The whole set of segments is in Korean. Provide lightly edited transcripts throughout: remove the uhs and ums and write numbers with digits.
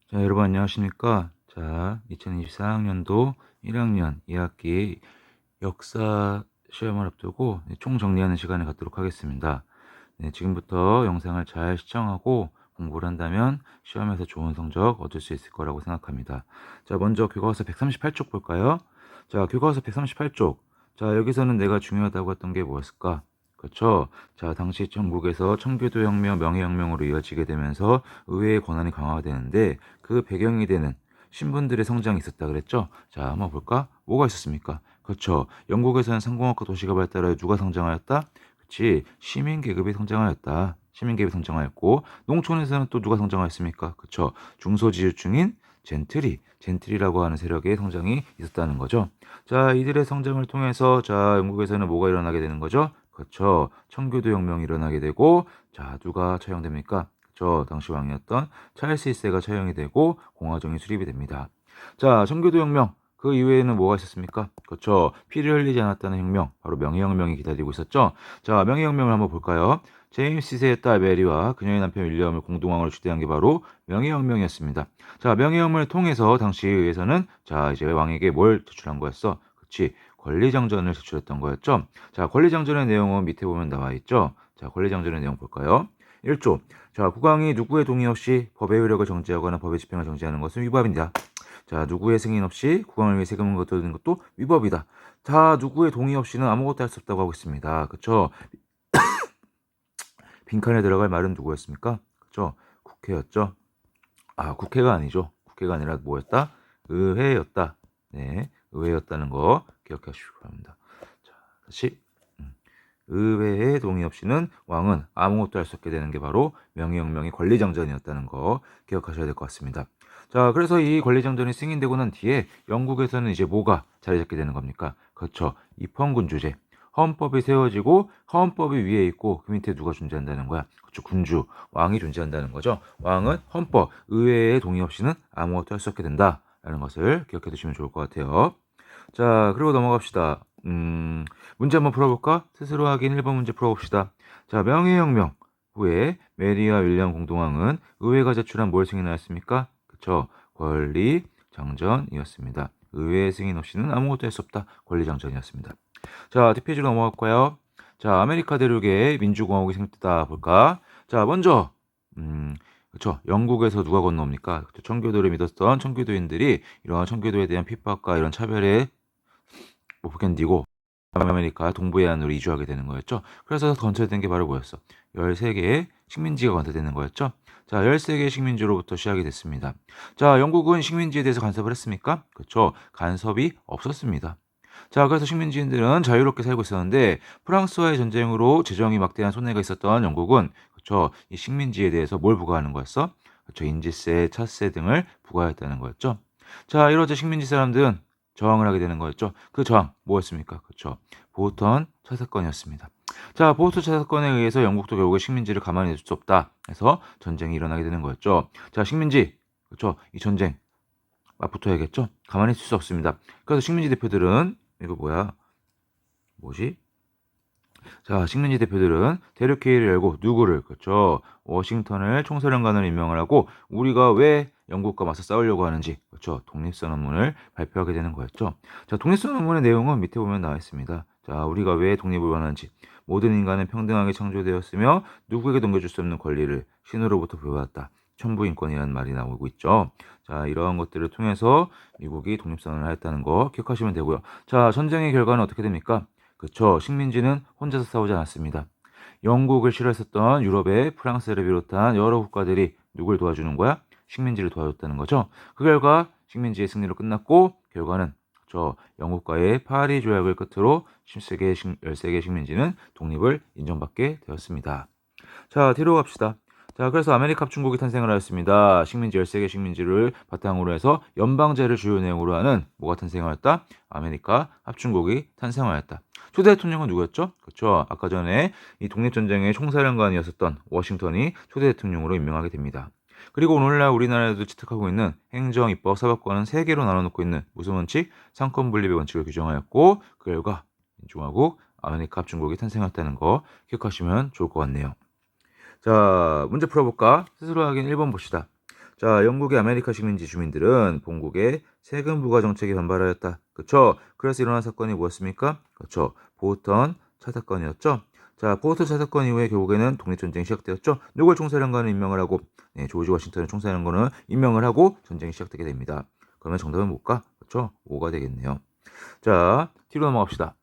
자, 여러분 안녕하십니까? 자, 2024학년도 1학년 2학기 역사 시험을 앞두고 총 정리하는 시간을 갖도록 하겠습니다. 네, 지금부터 영상을 잘 시청하고 공부를 한다면 시험에서 좋은 성적 얻을 수 있을 거라고 생각합니다. 자, 먼저 교과서 138쪽 볼까요? 자, 교과서 138쪽. 자, 여기서는 내가 중요하다고 했던 게 뭐였을까? 그렇죠. 자, 당시 전국에서 청교도 혁명, 명예혁명으로 이어지게 되면서 의회의 권한이 강화되는데 그 배경이 되는 신분들의 성장이 있었다 그랬죠. 자, 한번 볼까? 뭐가 있었습니까? 그렇죠. 영국에서는 상공학과 도시가 발달하여 누가 성장하였다? 그치. 시민 계급이 성장하였다. 시민 계급이 성장하였고 농촌에서는 또 누가 성장하였습니까? 그쵸. 중소지주층인 젠틀이라고 하는 세력의 성장이 있었다는 거죠. 자, 이들의 성장을 통해서 자, 영국에서는 뭐가 일어나게 되는 거죠? 그쵸. 청교도 혁명이 일어나게 되고 자, 누가 처형됩니까? 그쵸. 당시 왕이었던 찰스 1세가 처형이 되고 공화정이 수립이 됩니다. 자, 청교도 혁명 그 이후에는 뭐가 있었습니까? 그렇죠. 피를 흘리지 않았다는 혁명, 바로 명예혁명이 기다리고 있었죠. 자, 명예혁명을 한번 볼까요? 제임스 2세의 딸 메리와 그녀의 남편 윌리엄을 공동왕으로 주대한 게 바로 명예혁명이었습니다. 자, 명예혁명을 통해서 당시 의회에서는 자, 이제 왕에게 뭘 제출한 거였어? 그치. 권리장전을 제출했던 거였죠. 자, 권리장전의 내용은 밑에 보면 나와 있죠. 자, 권리장전의 내용 볼까요? 1조. 자, 국왕이 누구의 동의 없이 법의 효력을 정지하거나 법의 집행을 정지하는 것은 위법입니다. 자, 누구의 승인 없이 국왕을 위해 세금을 거두는 것도 위법이다. 자, 누구의 동의 없이는 아무것도 할 수 없다고 하고 있습니다. 그쵸? 빈칸에 들어갈 말은 누구였습니까? 그쵸? 국회였죠? 아, 국회가 아니죠. 국회가 아니라 뭐였다? 의회였다. 네, 의회였다는 거 기억하시기 바랍니다. 자, 다시. 의회의 동의 없이는 왕은 아무것도 할 수 없게 되는 게 바로 명예혁명의 권리장전이었다는 거 기억하셔야 될 것 같습니다. 자, 그래서 이 권리장전이 승인되고 난 뒤에 영국에서는 이제 뭐가 자리 잡게 되는 겁니까? 그렇죠. 입헌군주제. 헌법이 세워지고 헌법이 위에 있고 그 밑에 누가 존재한다는 거야? 그렇죠. 군주, 왕이 존재한다는 거죠. 왕은 헌법, 의회의 동의 없이는 아무것도 할 수 없게 된다라는 것을 기억해 두시면 좋을 것 같아요. 자, 그리고 넘어갑시다. 문제 한번 풀어볼까? 스스로 확인 1번 문제 풀어봅시다. 자, 명예혁명 후에 메리와 윌리엄 공동왕은 의회가 제출한 뭘 승인하였습니까? 그쵸? 권리장전이었습니다. 의회 승인 없이는 아무것도 할 수 없다. 권리장전이었습니다. 자, 뒷페이지로 넘어갈까요? 자, 아메리카 대륙에 민주공화국이 생겼다 볼까? 자, 먼저 그쵸. 영국에서 누가 건너옵니까? 그쵸. 청교도를 믿었던 청교도인들이 이러한 청교도에 대한 핍박과 이런 차별에 못 견디고 아메리카 동부 해안으로 이주하게 되는 거였죠. 그래서 건설된 게 바로 뭐였어? 13개의 식민지가 건설되는 거였죠. 자, 13개의 식민지로부터 시작이 됐습니다. 자, 영국은 식민지에 대해서 간섭을 했습니까? 그렇죠. 간섭이 없었습니다. 자, 그래서 식민지인들은 자유롭게 살고 있었는데 프랑스와의 전쟁으로 재정이 막대한 손해가 있었던 영국은 그렇죠. 이 식민지에 대해서 뭘 부과하는 거였어? 그렇죠. 인지세, 차세 등을 부과했다는 거였죠. 자, 이러자 식민지 사람들은 저항을 하게 되는 거였죠. 그 저항 뭐였습니까? 그렇죠. 보스턴 차사건이었습니다. 자, 보스턴 차사건에 의해서 영국도 결국에 식민지를 가만히 둘 수 없다 해서 전쟁이 일어나게 되는 거였죠. 자, 식민지 그렇죠. 이 전쟁 맞붙어야겠죠. 가만히 있을 수 없습니다. 그래서 식민지 대표들은 이거 뭐야? 뭐지? 자, 식민지 대표들은 대륙회의를 열고 누구를 그렇죠. 워싱턴을 총사령관으로 임명을 하고 우리가 왜 영국과 맞서 싸우려고 하는지 그렇죠. 독립선언문을 발표하게 되는 거였죠. 자, 독립선언문의 내용은 밑에 보면 나와 있습니다. 자, 우리가 왜 독립을 원하는지 모든 인간은 평등하게 창조되었으며 누구에게도 넘겨줄 수 없는 권리를 신으로부터 부여받았다. 천부인권이라는 말이 나오고 있죠. 자, 이러한 것들을 통해서 미국이 독립선언을 하였다는 거 기억하시면 되고요. 자, 전쟁의 결과는 어떻게 됩니까? 그쵸. 식민지는 혼자서 싸우지 않았습니다. 영국을 싫어했었던 유럽의 프랑스를 비롯한 여러 국가들이 누굴 도와주는 거야? 식민지를 도와줬다는 거죠. 그 결과 식민지의 승리로 끝났고 결과는 저 영국과의 파리 조약을 끝으로 13개 식민지는 독립을 인정받게 되었습니다. 자, 뒤로 갑시다. 자, 그래서 아메리카 합중국이 탄생을 하였습니다. 식민지 13개 식민지를 바탕으로 해서 연방제를 주요 내용으로 하는 뭐가 탄생하였다? 아메리카 합중국이 탄생하였다. 초대 대통령은 누구였죠? 그렇죠. 아까 전에 이 독립전쟁의 총사령관이었었던 워싱턴이 초대 대통령으로 임명하게 됩니다. 그리고 오늘날 우리나라에도 채택하고 있는 행정, 입법, 사법권은 세 개로 나눠놓고 있는 무슨 원칙? 상권 분립의 원칙을 규정하였고 그 결과 민주공화국, 아메리카 합중국이 탄생했다는 거 기억하시면 좋을 것 같네요. 자, 문제 풀어볼까? 스스로 확인 1번 봅시다. 자, 영국의 아메리카 식민지 주민들은 본국의 세금 부과 정책에 반발하였다. 그쵸? 그래서 일어난 사건이 뭐였습니까? 그쵸? 보스턴 차 사건이었죠. 자, 보스턴 차 사건 이후에 결국에는 독립전쟁이 시작되었죠. 누굴 총사령관을 임명을 하고, 네, 조지 워싱턴을 총사령관을 임명을 하고 전쟁이 시작되게 됩니다. 그러면 정답은 뭘까? 그쵸? 5가 되겠네요. 자, 뒤로 넘어갑시다.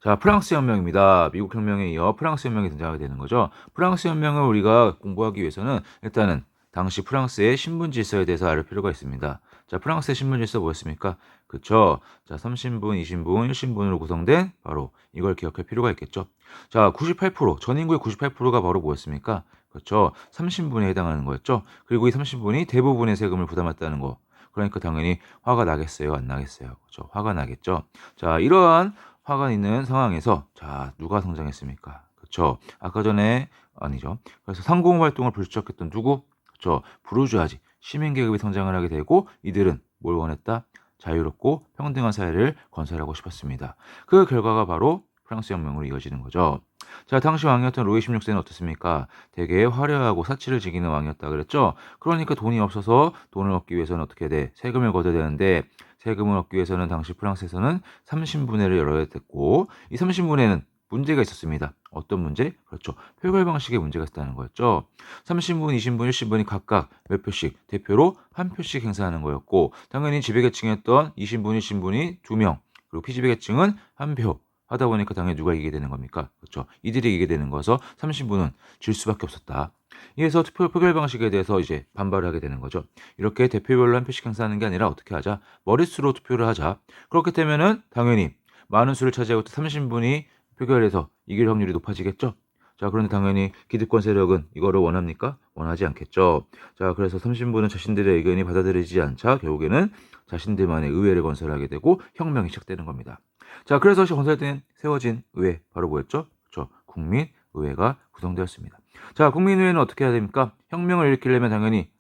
자, 프랑스 혁명입니다. 미국 혁명에 이어 프랑스 혁명이 등장하게 되는 거죠. 프랑스 혁명을 우리가 공부하기 위해서는 일단은 당시 프랑스의 신분 질서에 대해서 알을 필요가 있습니다. 자, 프랑스의 신분 질서 뭐였습니까? 그쵸? 자, 3신분, 2신분, 1신분으로 구성된 바로 이걸 기억할 필요가 있겠죠. 자, 98%, 전 인구의 98%가 바로 뭐였습니까? 그렇죠. 3신분에 해당하는 거였죠. 그리고 이 3신분이 대부분의 세금을 부담했다는 거. 그러니까 당연히 화가 나겠어요, 안 나겠어요? 그렇죠. 화가 나겠죠. 자, 이러한 화가 있는 상황에서 자 누가 성장했습니까? 그렇죠. 아까 전에 아니죠. 그래서 상공 활동을 불시착했던 누구? 그렇죠. 부르주아지 시민 계급이 성장을 하게 되고 이들은 뭘 원했다? 자유롭고 평등한 사회를 건설하고 싶었습니다. 그 결과가 바로 프랑스 혁명으로 이어지는 거죠. 자, 당시 왕이었던 루이 16세는 어떻습니까? 되게 화려하고 사치를 지기는 왕이었다 그랬죠? 그러니까 돈이 없어서 돈을 얻기 위해서는 어떻게 돼? 세금을 걷어야 되는데 세금을 얻기 위해서는 당시 프랑스에서는 3신분해를 열어야 됐고 이 3신분해는 문제가 있었습니다. 어떤 문제? 그렇죠. 표결 방식에 문제가 있었다는 거였죠. 3신분, 2신분, 1신분이 각각 몇 표씩 대표로 한 표씩 행사하는 거였고 당연히 지배계층이었던 2신분, 1신분이 2명 그리고 피지배계층은 한 표. 하다 보니까 당연히 누가 이기게 되는 겁니까? 그렇죠. 이들이 이기게 되는 거서 30분은 질 수밖에 없었다. 이에서 투표 표결 방식에 대해서 이제 반발을 하게 되는 거죠. 이렇게 대표별로 한 표씩 행사하는 게 아니라 어떻게 하자? 머릿수로 투표를 하자. 그렇게 되면은 당연히 많은 수를 차지하고 또 30분이 표결에서 이길 확률이 높아지겠죠. 자, 그런데 당연히 기득권 세력은 이거를 원합니까? 원하지 않겠죠. 자, 그래서 30분은 자신들의 의견이 받아들이지 않자 결국에는 자신들만의 의회를 건설하게 되고 혁명이 시작되는 겁니다. 자, 그래서 건설된 세워진 의회 바로 뭐였죠? 그렇죠. 국민의회가 구성되었습니다. 자, 국민의회는 어떻게 해야 됩니까? 혁명을 일으키려면 당연히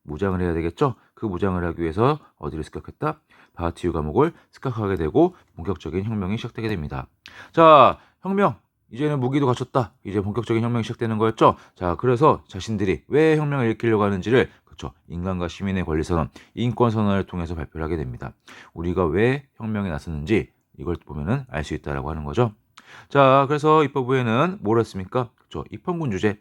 무장을 해야 되겠죠? 그 무장을 하기 위해서 어디를 습격했다? 바티유 감옥을 습격하게 되고 본격적인 혁명이 시작되게 됩니다. 자, 혁명. 이제는 무기도 갖췄다. 이제 본격적인 혁명이 시작되는 거였죠. 자, 그래서 자신들이 왜 혁명을 일으키려고 하는지를 그렇죠. 인간과 시민의 권리선언, 인권선언을 통해서 발표를 하게 됩니다. 우리가 왜 혁명에 나섰는지 이걸 보면은 알 수 있다라고 하는 거죠. 자, 그래서 입법부에는 뭘 했습니까? 그렇죠. 입헌군주제.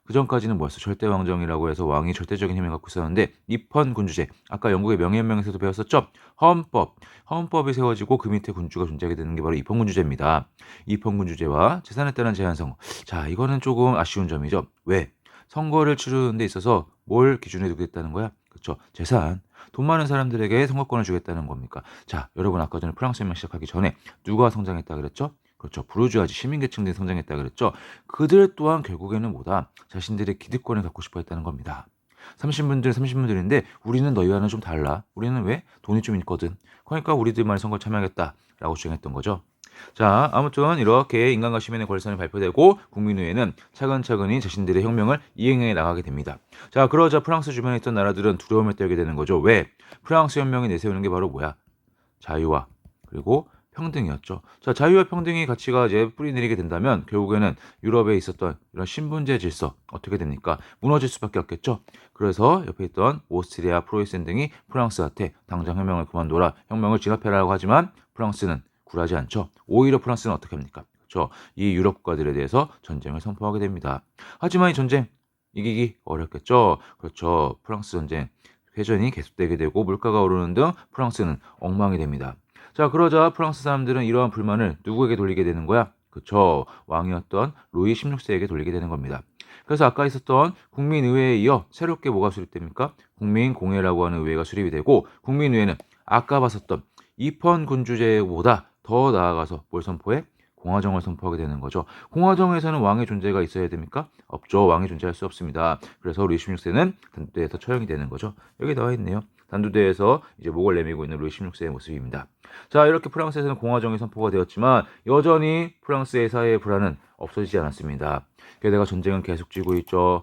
그 전까지는 뭐였어? 절대왕정이라고 해서 왕이 절대적인 힘을 갖고 있었는데 입헌군주제. 아까 영국의 명예혁명에서도 배웠었죠? 헌법. 헌법이 세워지고 그 밑에 군주가 존재하게 되는 게 바로 입헌군주제입니다. 입헌군주제와 재산에 따른 제한선거. 자, 이거는 조금 아쉬운 점이죠. 왜? 선거를 치르는 데 있어서 뭘 기준에 두겠다는 거야? 그렇죠. 재산. 돈 많은 사람들에게 선거권을 주겠다는 겁니까? 자, 여러분 아까 전에 프랑스 혁명 시작하기 전에 누가 성장했다 그랬죠? 그렇죠. 부르주아지 시민계층들이 성장했다 그랬죠. 그들 또한 결국에는 뭐다? 자신들의 기득권을 갖고 싶어 했다는 겁니다. 30분들 30분들인데 우리는 너희와는 좀 달라. 우리는 왜? 돈이 좀 있거든. 그러니까 우리들만의 선거를 참여하겠다라고 주장했던 거죠. 자, 아무튼 이렇게 인간과 시민의 권리선이 발표되고 국민의회는 차근차근히 자신들의 혁명을 이행해 나가게 됩니다. 자, 그러자 프랑스 주변에 있던 나라들은 두려움에 떨게 되는 거죠. 왜? 프랑스 혁명이 내세우는 게 바로 뭐야? 자유와 그리고 평등이었죠. 자, 자유와 평등의 가치가 이제 뿌리내리게 된다면 결국에는 유럽에 있었던 이런 신분제 질서 어떻게 됩니까? 무너질 수밖에 없겠죠. 그래서 옆에 있던 오스트리아, 프로이센 등이 프랑스한테 당장 혁명을 그만둬라, 혁명을 진압해라라고 하지만 프랑스는 굴하지 않죠. 오히려 프랑스는 어떻게 합니까? 그렇죠. 이 유럽 국가들에 대해서 전쟁을 선포하게 됩니다. 하지만 이 전쟁 이기기 어렵겠죠. 그렇죠. 프랑스 전쟁 회전이 계속되게 되고 물가가 오르는 등 프랑스는 엉망이 됩니다. 자, 그러자 프랑스 사람들은 이러한 불만을 누구에게 돌리게 되는 거야? 그쵸. 왕이었던 루이 16세에게 돌리게 되는 겁니다. 그래서 아까 있었던 국민의회에 이어 새롭게 뭐가 수립됩니까? 국민공회라고 하는 의회가 수립이 되고 국민의회는 아까 봤었던 입헌군주제보다 더 나아가서 뭘 선포해? 공화정을 선포하게 되는 거죠. 공화정에서는 왕의 존재가 있어야 됩니까? 없죠. 왕이 존재할 수 없습니다. 그래서 루이 16세는 단두대에서 처형이 되는 거죠. 여기 나와 있네요. 단두대에서 이제 목을 내밀고 있는 루이 16세의 모습입니다. 자, 이렇게 프랑스에서는 공화정이 선포가 되었지만 여전히 프랑스의 사회의 불안은 없어지지 않았습니다. 게다가 전쟁은 계속 지고 있죠.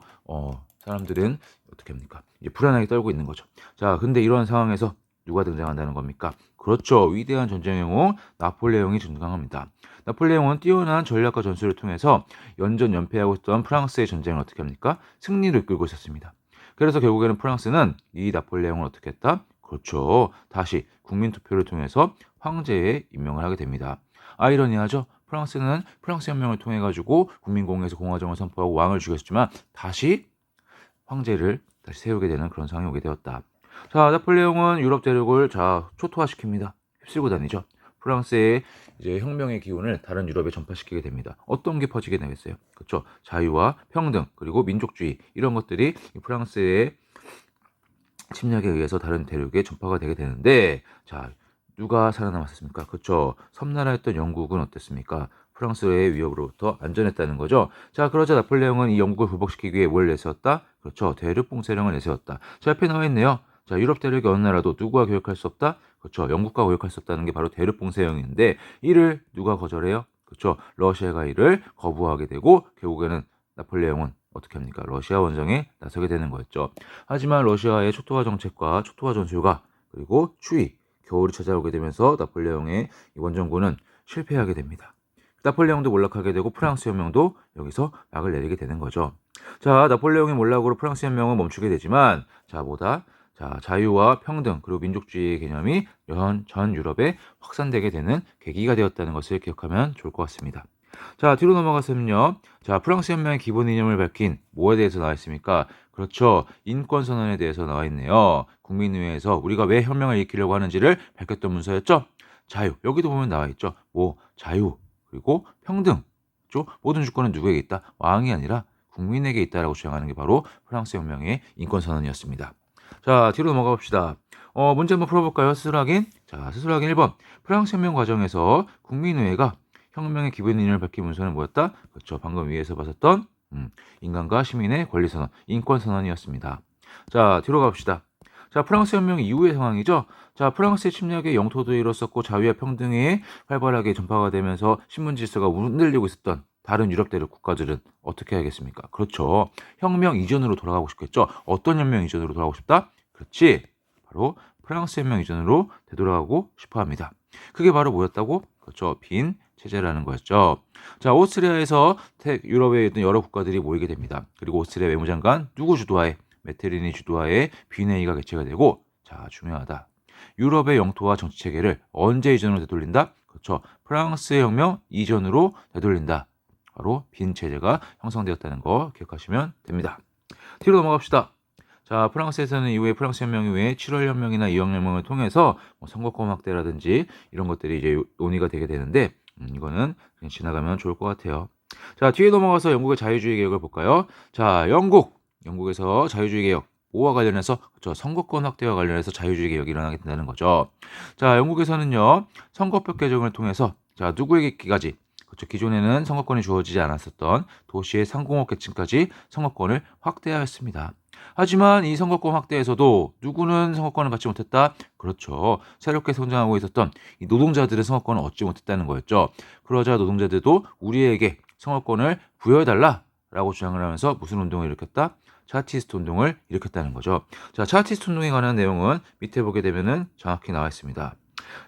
사람들은 어떻게 합니까? 이제 불안하게 떨고 있는 거죠. 자, 근데 이런 상황에서 누가 등장한다는 겁니까? 그렇죠. 위대한 전쟁 영웅 나폴레옹이 등장합니다. 나폴레옹은 뛰어난 전략과 전술을 통해서 연전 연패하고 있던 프랑스의 전쟁을 어떻게 합니까? 승리로 이끌고 있었습니다. 그래서 결국에는 프랑스는 이 나폴레옹을 어떻게 했다? 그렇죠. 다시 국민투표를 통해서 황제에 임명을 하게 됩니다. 아이러니하죠? 프랑스는 프랑스 혁명을 통해 가지고 국민공회에서 공화정을 선포하고 왕을 죽였지만 다시 황제를 다시 세우게 되는 그런 상황이 오게 되었다. 자, 나폴레옹은 유럽 대륙을 초토화시킵니다. 휩쓸고 다니죠. 프랑스의 이제 혁명의 기운을 다른 유럽에 전파시키게 됩니다. 어떤 게 퍼지게 되겠어요? 그렇죠. 자유와 평등 그리고 민족주의 이런 것들이 프랑스의 침략에 의해서 다른 대륙에 전파가 되게 되는데, 자, 누가 살아남았습니까? 그렇죠. 섬나라였던 영국은 어땠습니까? 프랑스의 위협으로부터 안전했다는 거죠. 자, 그러자 나폴레옹은 이 영국을 굴복시키기 위해 뭘 내세웠다? 그렇죠. 대륙봉쇄령을 내세웠다. 자, 옆에 나와 있네요. 자, 유럽 대륙의 어느 나라도 누구와 교역할 수 없다? 그렇죠. 영국과 교역할 수 없다는 게 바로 대륙봉쇄령인데, 이를 누가 거절해요? 그렇죠. 러시아가 이를 거부하게 되고 결국에는 나폴레옹은 어떻게 합니까? 러시아 원정에 나서게 되는 거였죠. 하지만 러시아의 초토화 정책과 초토화 전술과 그리고 추위, 겨울이 찾아오게 되면서 나폴레옹의 이 원정군은 실패하게 됩니다. 나폴레옹도 몰락하게 되고 프랑스 혁명도 여기서 막을 내리게 되는 거죠. 자, 나폴레옹의 몰락으로 프랑스 혁명은 멈추게 되지만, 자유와 평등 그리고 민족주의의 개념이 전 유럽에 확산되게 되는 계기가 되었다는 것을 기억하면 좋을 것 같습니다. 자, 뒤로 넘어가서는요. 자, 프랑스 혁명의 기본 이념을 밝힌 뭐에 대해서 나와 있습니까? 그렇죠. 인권 선언에 대해서 나와 있네요. 국민의회에서 우리가 왜 혁명을 일으키려고 하는지를 밝혔던 문서였죠. 자유. 여기도 보면 나와 있죠. 자유 그리고 평등. 그렇죠? 모든 주권은 누구에게 있다? 왕이 아니라 국민에게 있다라고 주장하는 게 바로 프랑스 혁명의 인권 선언이었습니다. 자, 뒤로 넘어가 봅시다. 문제 한번 풀어볼까요? 스스로 확인. 자, 스스로 확인 1번. 프랑스 혁명 과정에서 국민의회가 혁명의 기본 이념을 밝힌 문서는 뭐였다? 그렇죠. 방금 위에서 봤었던 인간과 시민의 권리선언, 인권선언이었습니다. 자, 뒤로 가봅시다. 자, 프랑스 혁명 이후의 상황이죠. 자, 프랑스의 침략에 영토도 일었었고 자유와 평등이 활발하게 전파가 되면서 신문 질서가 흔들리고 있었던 다른 유럽 대륙 국가들은 어떻게 하겠습니까? 그렇죠. 혁명 이전으로 돌아가고 싶겠죠. 어떤 혁명 이전으로 돌아가고 싶다? 그렇지. 바로 프랑스 혁명 이전으로 되돌아가고 싶어 합니다. 그게 바로 뭐였다고? 그렇죠. 빈 체제라는 거였죠. 자, 오스트리아에서 유럽에 있던 여러 국가들이 모이게 됩니다. 그리고 오스트리아 외무장관 누구 주도하에? 메테르니 주도하에 빈회의가 개최가 되고, 자, 중요하다. 유럽의 영토와 정치 체계를 언제 이전으로 되돌린다? 그렇죠. 프랑스의 혁명 이전으로 되돌린다. 바로 빈 체제가 형성되었다는 거 기억하시면 됩니다. 뒤로 넘어갑시다. 자, 프랑스에서는 이후에 프랑스 혁명 이후에 7월 혁명이나 이영 혁명을 통해서 선거권 확대라든지 이런 것들이 이제 논의가 되게 되는데, 이거는 그냥 지나가면 좋을 것 같아요. 자, 뒤에 넘어가서 영국의 자유주의 개혁을 볼까요? 자, 영국에서 자유주의 개혁 뭐와 관련해서 그렇죠. 선거권 확대와 관련해서 자유주의 개혁이 일어나게 된다는 거죠. 자, 영국에서는요. 선거법 개정을 통해서 자, 누구에게까지 그렇죠. 기존에는 선거권이 주어지지 않았었던 도시의 상공업 계층까지 선거권을 확대하였습니다. 하지만 이 선거권 확대에서도 누구는 선거권을 받지 못했다? 그렇죠. 새롭게 성장하고 있었던 이 노동자들의 선거권을 얻지 못했다는 거였죠. 그러자 노동자들도 우리에게 선거권을 부여해달라라고 주장을 하면서 무슨 운동을 일으켰다? 차티스트 운동을 일으켰다는 거죠. 자, 차티스트 운동에 관한 내용은 밑에 보게 되면은 정확히 나와 있습니다.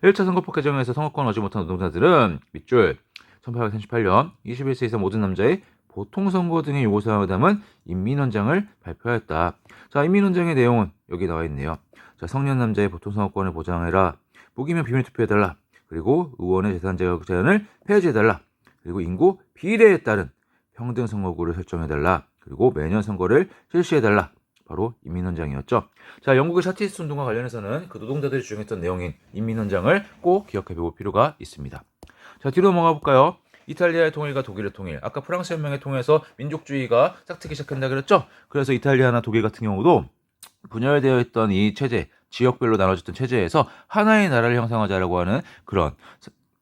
1차 선거법 개정에서 선거권을 얻지 못한 노동자들은 밑줄 1838년 21세 이상 모든 남자의 보통선거 등의 요구사항을 담은 인민헌장을 발표하였다. 자, 인민헌장의 내용은 여기 나와 있네요. 자, 성년 남자의 보통선거권을 보장해라. 무기면 비밀투표해달라. 그리고 의원의 재산 제한 제한을 폐지해달라. 그리고 인구 비례에 따른 평등 선거구를 설정해달라. 그리고 매년 선거를 실시해달라. 바로 인민헌장이었죠. 자, 영국의 차티스트 운동과 관련해서는 그 노동자들이 주장했던 내용인 인민헌장을 꼭 기억해 볼 필요가 있습니다. 자, 뒤로 넘어가 볼까요? 이탈리아의 통일과 독일의 통일. 아까 프랑스 혁명을 통해서 민족주의가 싹트기 시작한다 그랬죠? 그래서 이탈리아나 독일 같은 경우도 분열되어 있던 이 체제, 지역별로 나눠졌던 체제에서 하나의 나라를 형성하자라고 하는 그런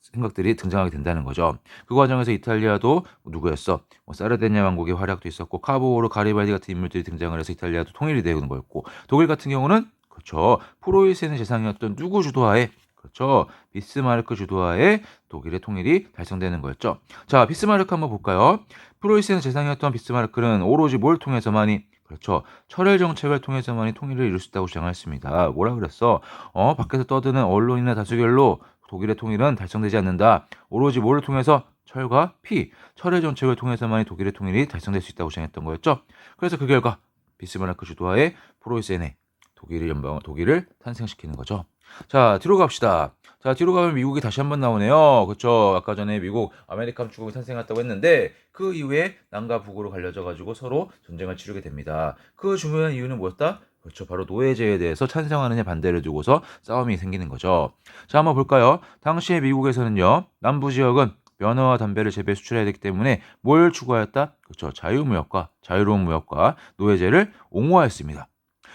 생각들이 등장하게 된다는 거죠. 그 과정에서 이탈리아도 누구였어? 사르데냐 왕국의 활약도 있었고 카보오르 가리발디 같은 인물들이 등장을 해서 이탈리아도 통일이 되는 거였고, 독일 같은 경우는 그렇죠. 프로이센의 재상이었던 누구 주도하에 그렇죠. 비스마르크 주도하에 독일의 통일이 달성되는 거였죠. 자, 비스마르크 한번 볼까요? 프로이센의 재상이었던 비스마르크는 오로지 뭘 통해서만이 그렇죠. 철회 정책을 통해서만이 통일을 이룰 수 있다고 주장했습니다. 뭐라 그랬어? 밖에서 떠드는 언론이나 다수결로 독일의 통일은 달성되지 않는다. 오로지 뭐를 통해서? 철과 피, 철회 정책을 통해서만이 독일의 통일이 달성될 수 있다고 주장했던 거였죠. 그래서 그 결과 비스마르크 주도하에 프로이센의 독일을 탄생시키는 거죠. 자, 뒤로 갑시다. 자, 뒤로 가면 미국이 다시 한번 나오네요. 그쵸? 아까 전에 미국 아메리칸 축구가 탄생했다고 했는데 그 이후에 남과 북으로 갈려져 가지고 서로 전쟁을 치르게 됩니다. 그 중요한 이유는 뭐였다? 그렇죠. 바로 노예제에 대해서 찬성하느냐 반대를 두고서 싸움이 생기는 거죠. 자, 한번 볼까요? 당시에 미국에서는요. 남부 지역은 면허와 담배를 재배 수출해야 되기 때문에 뭘 추구하였다? 그렇죠. 자유로운 무역과 노예제를 옹호하였습니다.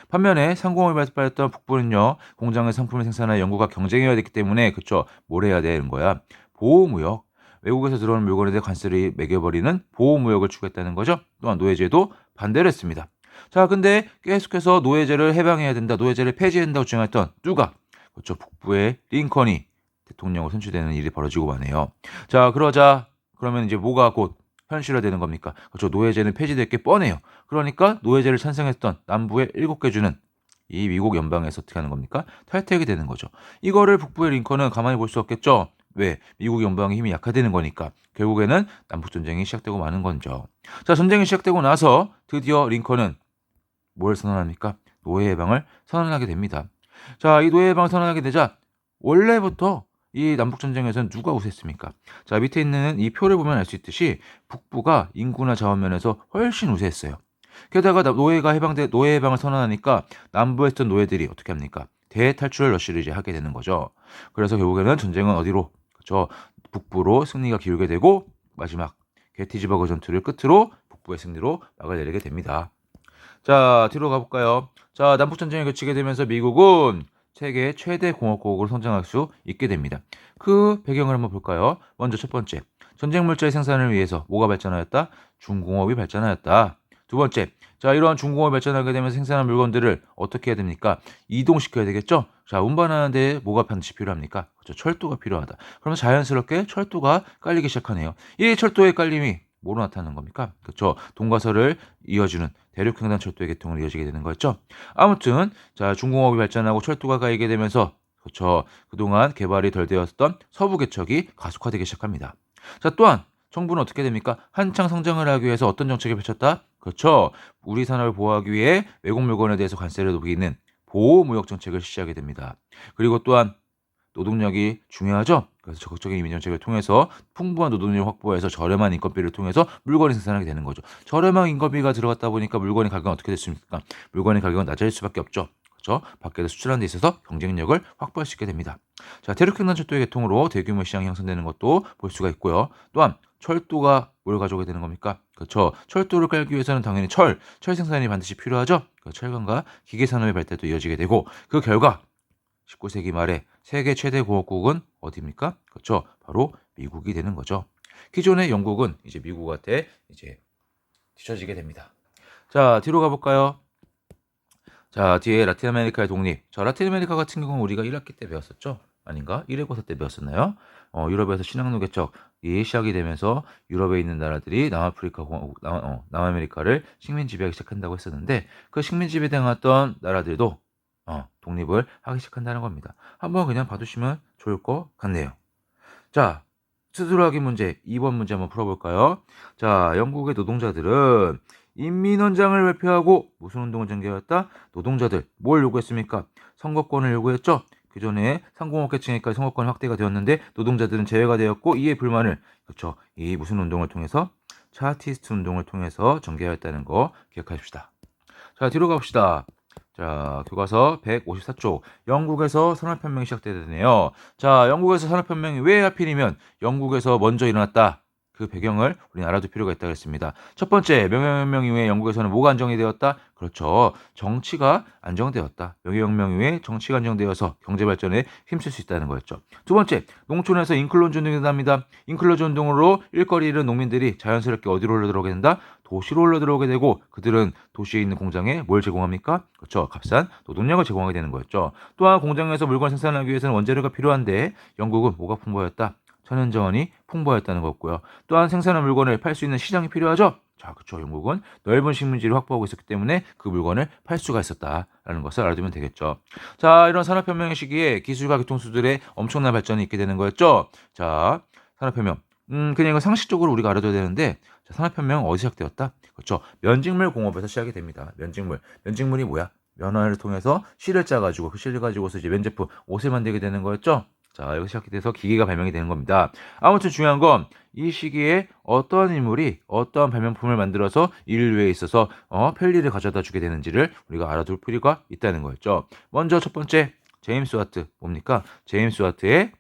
반면에 상공을 발달했던 북부는요. 공장의 상품을 생산하여 영국과 경쟁해야 되기 때문에 그쵸. 뭘 해야 되는 거야? 보호무역. 외국에서 들어오는 물건에 대해 관세를 매겨버리는 보호무역을 추구했다는 거죠. 또한 노예제도 반대를 했습니다. 자, 근데 계속해서 노예제를 해방해야 된다. 노예제를 폐지해야 된다고 주장했던 누가? 그렇죠. 북부의 링컨이 대통령으로 선출되는 일이 벌어지고 마네요. 자, 그러면 이제 뭐가 곧 현실화되는 겁니까? 그렇죠. 노예제는 폐지될 게 뻔해요. 그러니까 노예제를 찬성했던 남부의 7개 주는 이 미국 연방에서 어떻게 하는 겁니까? 탈퇴하게 되는 거죠. 이거를 북부의 링컨은 가만히 볼 수 없겠죠. 왜? 미국 연방의 힘이 약화되는 거니까. 결국에는 남북전쟁이 시작되고 마는 거죠. 자, 전쟁이 시작되고 나서 드디어 링컨은 뭘 선언합니까? 노예 해방을 선언하게 됩니다. 자, 이 노예 해방을 선언하게 되자 원래부터 이 남북전쟁에서는 누가 우세했습니까? 자, 밑에 있는 이 표를 보면 알 수 있듯이 북부가 인구나 자원 면에서 훨씬 우세했어요. 게다가 노예 해방을 선언하니까 남부에 있던 노예들이 어떻게 합니까? 대탈출 러시를 이제 하게 되는 거죠. 그래서 결국에는 전쟁은 어디로? 그렇죠. 북부로 승리가 기울게 되고 마지막 게티즈버그 전투를 끝으로 북부의 승리로 막을 내리게 됩니다. 자, 뒤로 가볼까요? 자, 남북전쟁이 그치게 되면서 미국은 세계 최대 공업국으로 성장할 수 있게 됩니다. 그 배경을 한번 볼까요? 먼저 첫 번째, 전쟁 물자의 생산을 위해서 뭐가 발전하였다? 중공업이 발전하였다. 두 번째, 자, 이러한 중공업이 발전하게 되면서 생산한 물건들을 어떻게 해야 됩니까? 이동시켜야 되겠죠? 자, 운반하는데 뭐가 반드시 필요합니까? 그렇죠. 철도가 필요하다. 그러면 자연스럽게 철도가 깔리기 시작하네요. 이 철도의 깔림이 뭐로 나타나는 겁니까? 그렇죠. 동과서를 이어주는 대륙횡단철도의 개통으로 이어지게 되는 거였죠. 아무튼 자, 중공업이 발전하고 철도가 가이게 되면서 그렇죠. 그동안 개발이 덜 되었던 서부 개척이 가속화되기 시작합니다. 자, 또한 정부는 어떻게 됩니까? 한창 성장을 하기 위해서 어떤 정책을 펼쳤다? 그렇죠. 우리 산업을 보호하기 위해 외국 물건에 대해서 관세를 높이는 보호무역 정책을 실시하게 됩니다. 그리고 또한 노동력이 중요하죠. 그래서 적극적인 이민 정책을 통해서 풍부한 노동력 확보해서 저렴한 인건비를 통해서 물건을 생산하게 되는 거죠. 저렴한 인건비가 들어갔다 보니까 물건의 가격은 어떻게 됐습니까? 물건의 가격은 낮아질 수밖에 없죠. 그렇죠? 밖에서 수출하는 데 있어서 경쟁력을 확보할 수 있게 됩니다. 자, 대륙횡단철도의 개통으로 대규모 시장이 형성되는 것도 볼 수가 있고요. 또한 철도가 뭘 가져오게 되는 겁니까? 그렇죠. 철도를 깔기 위해서는 당연히 철 생산이 반드시 필요하죠. 철강과 기계 산업의 발달도 이어지게 되고 그 결과 19세기 말에 세계 최대 공업국은 어디입니까? 그렇죠. 바로 미국이 되는 거죠. 기존의 영국은 이제 미국한테 이제 뒤처지게 됩니다. 자, 뒤로 가볼까요? 자, 뒤에 라틴 아메리카의 독립. 자, 라틴 아메리카 같은 경우는 우리가 1학기 때 배웠었죠? 아닌가? 1회고사 때 배웠었나요? 유럽에서 신학로 개척이 시작이 되면서 유럽에 있는 나라들이 남아메리카를 식민 지배하기 시작한다고 했었는데 그 식민 지배당했던 나라들도 독립을 하기 시작한다는 겁니다. 한번 그냥 봐두시면 좋을 것 같네요. 자, 스스로하기 문제 2번 문제 한번 풀어볼까요? 자, 영국의 노동자들은 인민헌장을 발표하고 무슨 운동을 전개했다? 노동자들 뭘 요구했습니까? 선거권을 요구했죠. 그전에 상공업계층에까지 선거권 확대가 되었는데 노동자들은 제외가 되었고 이에 불만을 그렇죠. 이 무슨 운동을 통해서 차티스트 운동을 통해서 전개하였다는 거 기억하십시다. 자, 뒤로 갑시다. 자, 교과서 154쪽. 영국에서 산업혁명이 시작되네요. 자, 영국에서 산업혁명이 왜 하필이면 영국에서 먼저 일어났다? 그 배경을 우리는 알아둘 필요가 있다고 했습니다. 첫 번째, 명예혁명 이후에 영국에서는 뭐가 안정이 되었다? 그렇죠. 정치가 안정되었다. 명예혁명 이후에 정치가 안정되어서 경제발전에 힘쓸 수 있다는 거였죠. 두 번째, 농촌에서 인클로즈 운동이 일어납니다. 인클로즈 운동으로 일거리 잃은 농민들이 자연스럽게 어디로 흘러들어오게 된다? 도시로 흘러들어오게 되고 그들은 도시에 있는 공장에 뭘 제공합니까? 그렇죠. 값싼 노동력을 제공하게 되는 거였죠. 또한 공장에서 물건 생산하기 위해서는 원재료가 필요한데 영국은 뭐가 풍부하였다? 천연자원이 풍부하였다는 거고요. 또한 생산한 물건을 팔 수 있는 시장이 필요하죠. 자, 그렇죠. 영국은 넓은 식민지를 확보하고 있었기 때문에 그 물건을 팔 수가 있었다라는 것을 알아두면 되겠죠. 자, 이런 산업혁명의 시기에 기술과 교통수들의 엄청난 발전이 있게 되는 거였죠. 자, 산업혁명. 그냥 이거 상식적으로 우리가 알아둬야 되는데 자, 산업혁명은 어디서 시작되었다? 그렇죠. 면직물 공업에서 시작이 됩니다. 면직물이 뭐야? 면화를 통해서 실을 짜가지고 그 실을 가지고서 이제 면제품 옷을 만들게 되는 거였죠. 자, 여기 시작이 돼서 기계가 발명이 되는 겁니다. 아무튼 중요한 건 이 시기에 어떠한 인물이 어떠한 발명품을 만들어서 인류에 있어서 편리를 가져다 주게 되는지를 우리가 알아둘 필요가 있다는 거였죠. 먼저 첫 번째 제임스 와트 뭡니까? 제임스 와트의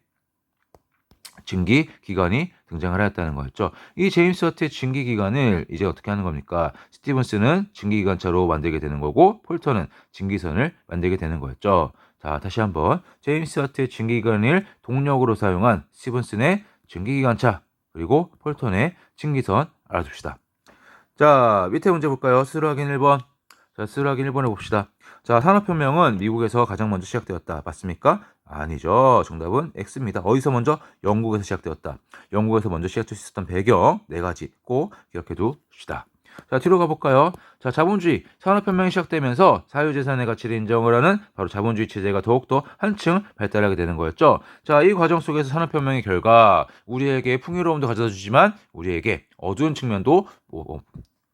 증기 기관이 등장을 하였다는 거였죠. 이 제임스 와트의 증기 기관을 이제 어떻게 하는 겁니까? 스티븐스는 증기 기관차로 만들게 되는 거고 폴터는 증기선을 만들게 되는 거였죠. 자, 다시 한번 제임스 와트의 증기 기관을 동력으로 사용한 스티븐슨의 증기 기관차 그리고 폴턴의 증기선 알아둡시다. 자, 밑에 문제 볼까요? 스스로 확인 1번. 자, 스스로 확인 1번에 봅시다. 자, 산업혁명은 미국에서 가장 먼저 시작되었다. 맞습니까? 아니죠. 정답은 X입니다. 어디서 먼저? 영국에서 시작되었다. 영국에서 먼저 시작될 수 있었던 배경 4가지 꼭 기억해 둡시다. 자, 뒤로 가볼까요? 자, 자본주의, 산업혁명이 시작되면서 사유재산의 가치를 인정을 하는 바로 자본주의 체제가 더욱더 한층 발달하게 되는 거였죠. 자, 이 과정 속에서 산업혁명의 결과 우리에게 풍요로움도 가져다 주지만 우리에게 어두운 측면도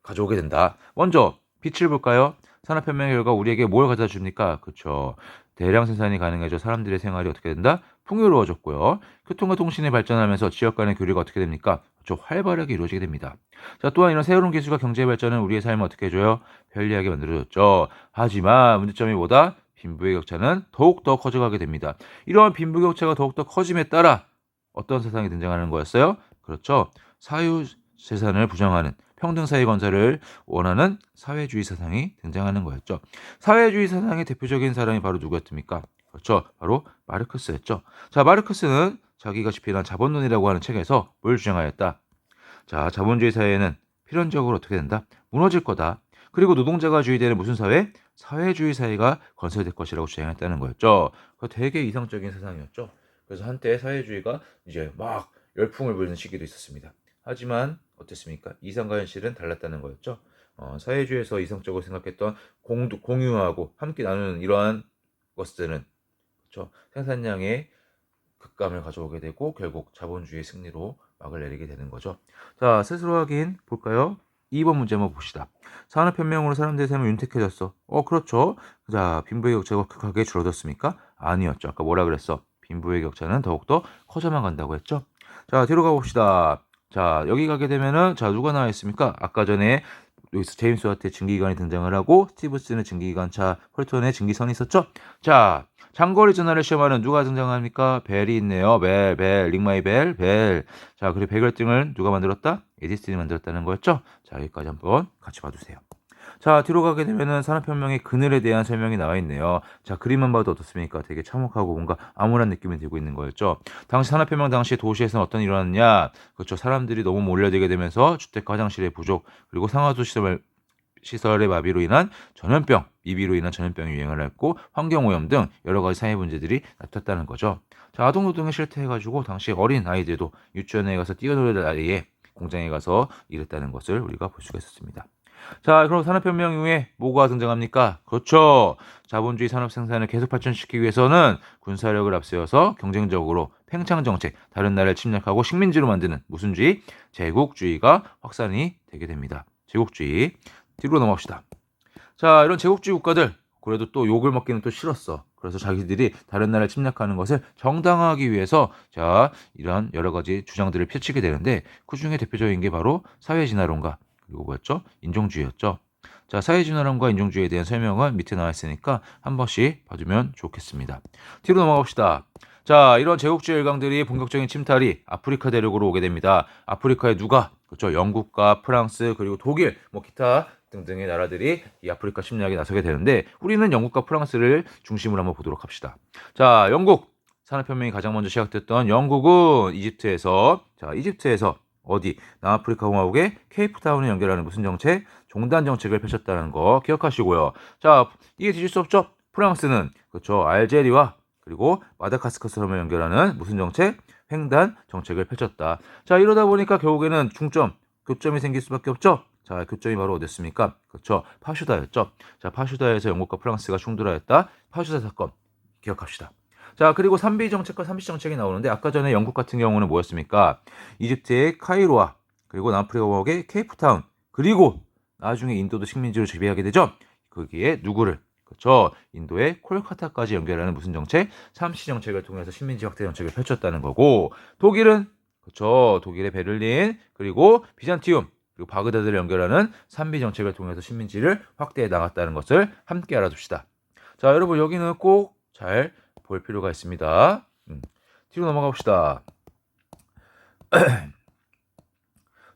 가져오게 된다. 먼저 빛을 볼까요? 산업혁명의 결과 우리에게 뭘 가져다 줍니까? 그렇죠. 대량 생산이 가능해져 사람들의 생활이 어떻게 된다? 풍요로워졌고요. 교통과 통신이 발전하면서 지역 간의 교류가 어떻게 됩니까? 그렇죠. 활발하게 이루어지게 됩니다. 자, 또한 이런 새로운 기술과 경제의 발전은 우리의 삶을 어떻게 해줘요? 편리하게 만들어줬죠. 하지만 문제점이 뭐다? 빈부의 격차는 더욱더 커져가게 됩니다. 이러한 빈부격차가 더욱더 커짐에 따라 어떤 세상이 등장하는 거였어요? 그렇죠. 사유재산을 부정하는 평등사회 건설을 원하는 사회주의 사상이 등장하는 거였죠. 사회주의 사상의 대표적인 사람이 바로 누구였습니까? 그렇죠. 바로 마르크스였죠. 자, 마르크스는 자기가 집필한 자본론이라고 하는 책에서 뭘 주장하였다? 자, 자본주의 사회는 필연적으로 어떻게 된다? 무너질 거다. 그리고 노동자가 주의되는 무슨 사회? 사회주의 사회가 건설될 것이라고 주장했다는 거였죠. 그 되게 이상적인 세상이었죠. 그래서 한때 사회주의가 이제 막 열풍을 부리는 시기도 있었습니다. 하지만 어땠습니까? 이상과 현실은 달랐다는 거였죠. 사회주의에서 이상적으로 생각했던 공유하고 함께 나누는 이러한 것들은 그렇죠? 생산량의 급감을 가져오게 되고 결국 자본주의 승리로 막을 내리게 되는 거죠. 자, 스스로 확인 볼까요? 2번 문제 한번 봅시다. 산업혁명으로 사람들의 삶이 윤택해졌어. 그렇죠. 자, 빈부의 격차가 극하게 줄어들었습니까? 아니었죠. 아까 뭐라 그랬어? 빈부의 격차는 더욱더 커져만 간다고 했죠. 자, 뒤로 가봅시다. 자, 여기 가게 되면은 자, 누가 나와 있습니까? 아까 전에 여기서 제임스 와트의 증기기관이 등장을 하고 스티븐슨의 증기기관차 폴턴의 증기선이 있었죠. 자, 장거리 전화를 시험하는 누가 등장합니까? 벨이 있네요. 벨, 링마이 벨. 자, 그리고 백열등을 누가 만들었다? 에디슨이 만들었다는 거였죠. 자, 여기까지 한번 같이 봐주세요. 자, 뒤로 가게 되면은 산업혁명의 그늘에 대한 설명이 나와 있네요. 자, 그림만 봐도 어떻습니까? 되게 참혹하고 뭔가 암울한 느낌이 들고 있는 거였죠. 당시 산업혁명 당시 도시에서는 어떤 일이 일어났냐? 그렇죠. 사람들이 너무 몰려들게 되면서 주택과 화장실의 부족, 그리고 상하수 시설의 마비로 인한 전염병, 미비로 인한 전염병이 유행을 했고 환경오염 등 여러 가지 사회 문제들이 나타났다는 거죠. 자, 아동노동에 실태해가지고 당시 어린 아이들도 유치원에 가서 뛰어놀 나이에 공장에 가서 일했다는 것을 우리가 볼 수가 있었습니다. 자, 그럼 산업혁명 이후에 뭐가 등장합니까? 그렇죠. 자본주의 산업 생산을 계속 발전시키기 위해서는 군사력을 앞세워서 경쟁적으로 팽창정책, 다른 나라를 침략하고 식민지로 만드는 무슨 주의? 제국주의가 확산이 되게 됩니다. 제국주의. 뒤로 넘어갑시다. 자, 이런 제국주의 국가들 그래도 또 욕을 먹기는 또 싫었어. 그래서 자기들이 다른 나라를 침략하는 것을 정당화하기 위해서 자, 이런 여러 가지 주장들을 펼치게 되는데 그중에 대표적인 게 바로 사회진화론과 그리고 뭐였죠? 인종주의였죠. 자, 사회진화론과 인종주의에 대한 설명은 밑에 나와 있으니까 한 번씩 봐주면 좋겠습니다. 뒤로 넘어갑시다. 자, 이런 제국주의 일강들이 본격적인 침탈이 아프리카 대륙으로 오게 됩니다. 아프리카에 누가? 그렇죠. 영국과 프랑스 그리고 독일, 뭐 기타 등등의 나라들이 이 아프리카 침략에 나서게 되는데 우리는 영국과 프랑스를 중심으로 한번 보도록 합시다. 자, 영국 산업혁명이 가장 먼저 시작됐던 영국은 이집트에서 어디? 남아프리카 공화국의 케이프타운을 연결하는 무슨 정책? 종단 정책을 펼쳤다는 거 기억하시고요. 자, 이게 뒤질 수 없죠? 프랑스는 그렇죠. 알제리와 그리고 마다가스카 섬을 연결하는 무슨 정책? 횡단 정책을 펼쳤다. 자, 이러다 보니까 결국에는 교점이 생길 수밖에 없죠? 자, 교점이 바로 어디였습니까? 그렇죠. 파슈다였죠. 자, 파슈다에서 영국과 프랑스가 충돌하였다. 파슈다 사건 기억합시다. 자, 그리고 3B 정책과 3C 정책이 나오는데 아까 전에 영국 같은 경우는 뭐였습니까? 이집트의 카이로와 그리고 남아프리카 공화국의 케이프타운, 그리고 나중에 인도도 식민지로 지배하게 되죠. 거기에 누구를? 그렇죠. 인도의 콜카타까지 연결하는 무슨 정책? 삼시 정책을 통해서 식민지 확대 정책을 펼쳤다는 거고, 독일은 그렇죠. 독일의 베를린, 그리고 비잔티움, 그리고 바그다드를 연결하는 삼비 정책을 통해서 식민지를 확대해 나갔다는 것을 함께 알아둡시다. 자, 여러분 여기는 꼭 잘 볼 필요가 있습니다. 뒤로 넘어가 봅시다.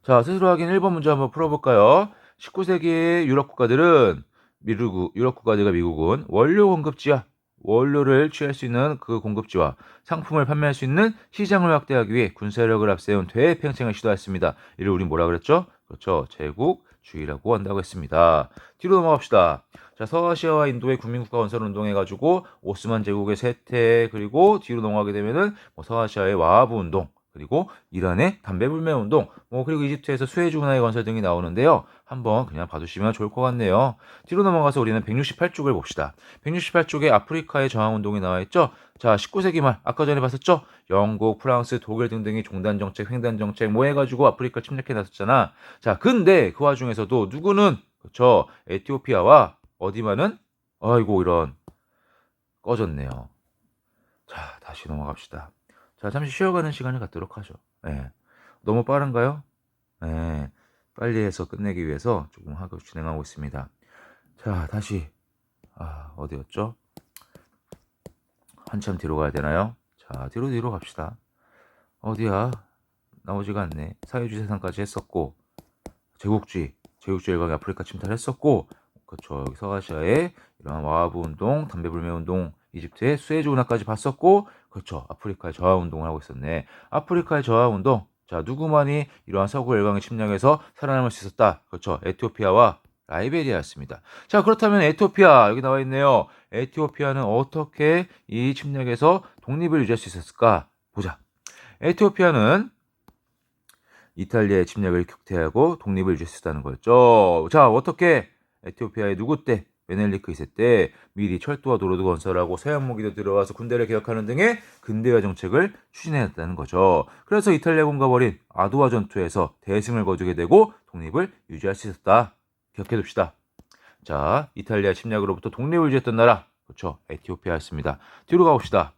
자, 스스로 확인 1번 문제 한번 풀어볼까요? 19세기의 유럽 국가들은 유럽 국가들과 미국은 원료 공급지와 원료를 취할 수 있는 그 공급지와 상품을 판매할 수 있는 시장을 확대하기 위해 군사력을 앞세운 대팽창을 시도했습니다. 이를 우린 뭐라 그랬죠? 그렇죠. 제국주의라고 한다고 했습니다. 뒤로 넘어갑시다. 자, 서아시아와 인도의 국민국가 건설 운동해가지고 오스만 제국의 쇠퇴, 그리고 뒤로 넘어가게 되면은 서아시아의 와하브 운동, 그리고 이란의 담배 불매 운동, 그리고 이집트에서 수에즈 운하의 건설 등이 나오는데요. 한번 그냥 봐두시면 좋을 것 같네요. 뒤로 넘어가서 우리는 168쪽을 봅시다. 168쪽에 아프리카의 저항 운동이 나와 있죠. 자, 19세기 말 아까 전에 봤었죠. 영국, 프랑스, 독일 등등이 종단 정책, 횡단 정책 해가지고 아프리카 침략해 나섰잖아. 자, 근데 그 와중에서도 누구는 그렇죠. 에티오피아와 어디만은 아이고 이런 꺼졌네요. 자, 다시 넘어갑시다. 자, 잠시 쉬어가는 시간을 갖도록 하죠. 예. 너무 빠른가요? 예. 빨리 해서 끝내기 위해서 조금 하고 진행하고 있습니다. 자, 다시 어디였죠? 한참 뒤로 가야 되나요? 자, 뒤로 갑시다. 어디야? 나오지가 않네. 사회주의 세상까지 했었고, 제국주의 일각의 아프리카 침탈했었고, 그렇죠. 여기 서아시아의 이런 와하브 운동, 담배 불매 운동, 이집트의 수에즈 운하까지 봤었고, 그렇죠. 아프리카의 저항 운동을 하고 있었네. 아프리카의 저항 운동. 자, 누구만이 이러한 서구 열강의 침략에서 살아남을 수 있었다. 그렇죠. 에티오피아와 라이베리아였습니다. 자, 그렇다면 에티오피아 여기 나와 있네요. 에티오피아는 어떻게 이 침략에서 독립을 유지할 수 있었을까? 보자. 에티오피아는 이탈리아의 침략을 격퇴하고 독립을 유지했다는 거였죠. 자, 어떻게 에티오피아의 누구 때? 메넬리크 2세 때 미리 철도와 도로도 건설하고 서양 무기도 들어와서 군대를 개혁하는 등의 근대화 정책을 추진했다는 거죠. 그래서 이탈리아군과 벌인 아두아 전투에서 대승을 거두게 되고 독립을 유지할 수 있었다. 기억해둡시다. 자, 이탈리아 침략으로부터 독립을 유지했던 나라, 그렇죠. 에티오피아였습니다. 뒤로 가봅시다.